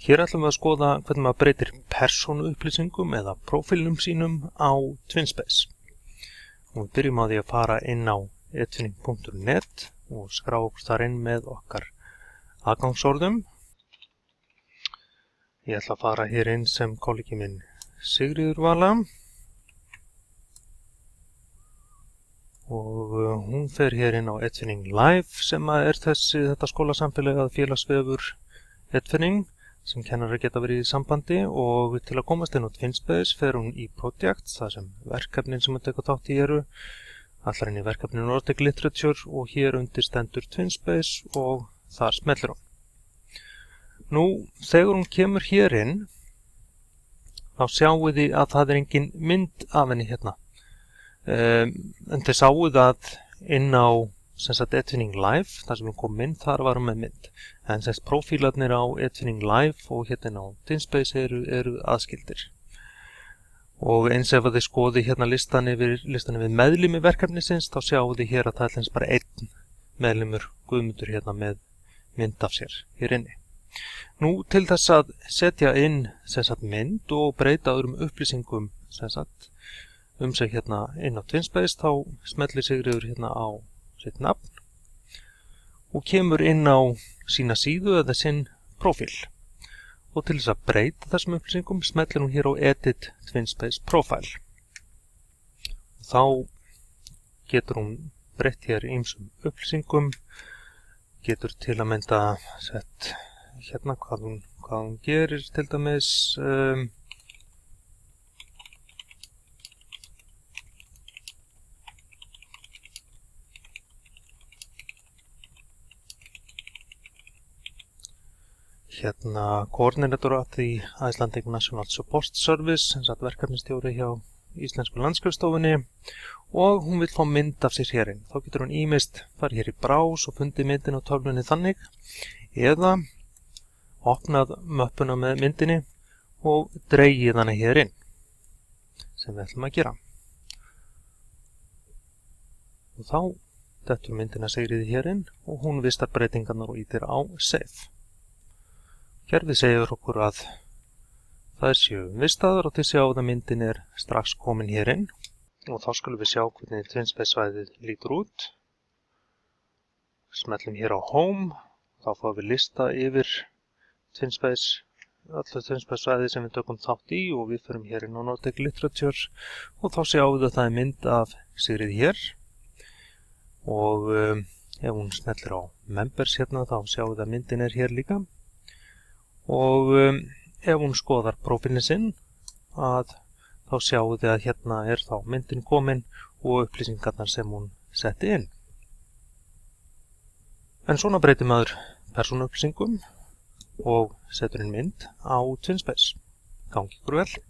Hér ætlum við að skoða hvernig maður breytir persónuupplýsingum eða prófílnum sínum á TwinSpace. Og við byrjum á því að fara inn á edvinning.net og skrá okkur þar inn með okkar aðgangsorðum. Ég ætla að fara hér inn sem kollegi minn Sigríður Vala. Og hún fer hér inn á Edvinning Live sem er þetta skólasamfélag að félagsvefur Edvinning sem kennarar geta verið í sambandi, og til að komast inn á TwinSpace fer hún í Project, það sem verkefnin sem hún tekur þátt í eru, allar inn í verkefnin Nordic Literature, og hér undir stendur TwinSpace og þar smellir hún. Nú, þegar hún kemur hér inn, þá sjáum við að það er engin mynd af henni hérna. En þið sáuð að inn á Edvinning Live, þar sem við komum inn, þar varum með mynd. En prófílarnir á Edvinning Live og hérna á TwinSpace eru aðskildir. Og eins ef þið skoði hérna listan yfir meðlimi verkefnisins, þá sjáum við hér að það er bara einn meðlimur, Guðmundur, hérna með mynd af sér hér inni. Nú, til þess að setja inn mynd og breyta öðrum upplýsingum sig hérna inn á TwinSpace, þá smellir Sigríður hérna á sitt nafn og kemur inn á sína síðu eða sinn prófíl. Og til þess að breyta þessum upplýsingum smellir hún hér á Edit TwinSpace Profile. Þá getur hún breytt hér ýmsum upplýsingum, getur til að mynda sett hérna hvað hún gerir, til dæmis hérna Coordinator at the Icelandic National Support Service, verkefnistjóri hjá Íslensku landskrifstofunni, og hún vill fá mynd af sér hérinn. Þá getur hún ýmist farið hér í brás og fundið myndin á töflunni þannig, eða opnað möppuna með myndinni og dregið hana hér inn, sem við ætlum að gera. Og þá dettur myndina Sigríði hér inn og hún vistar breytingarnar og ýtir á Save. Kerfið segir okkur að það séu vistaðar og þið sjáum að myndin er strax komin hér inn, og þá skulum við sjá hvernig TwinSpace svæðið lítur út. Smellum hér á Home, þá fáum við lista yfir TwinSpace, öllu TwinSpace svæðið sem við tökum þátt í, og við förum hér inn á Nordic Literature og þá sjáum við að það er mynd af Sigríði hér. Og ef hún smellir á Members hérna, þá sjáum við að myndin er hér líka. Og ef hún skoðar prófílinn sinn, þá sjáum við að hérna er þá myndin komin og upplýsingarnar sem hún setti inn. En svona breytir maður persónuupplýsingum og setur inn mynd á TwinSpace. Gangi ykkur vel!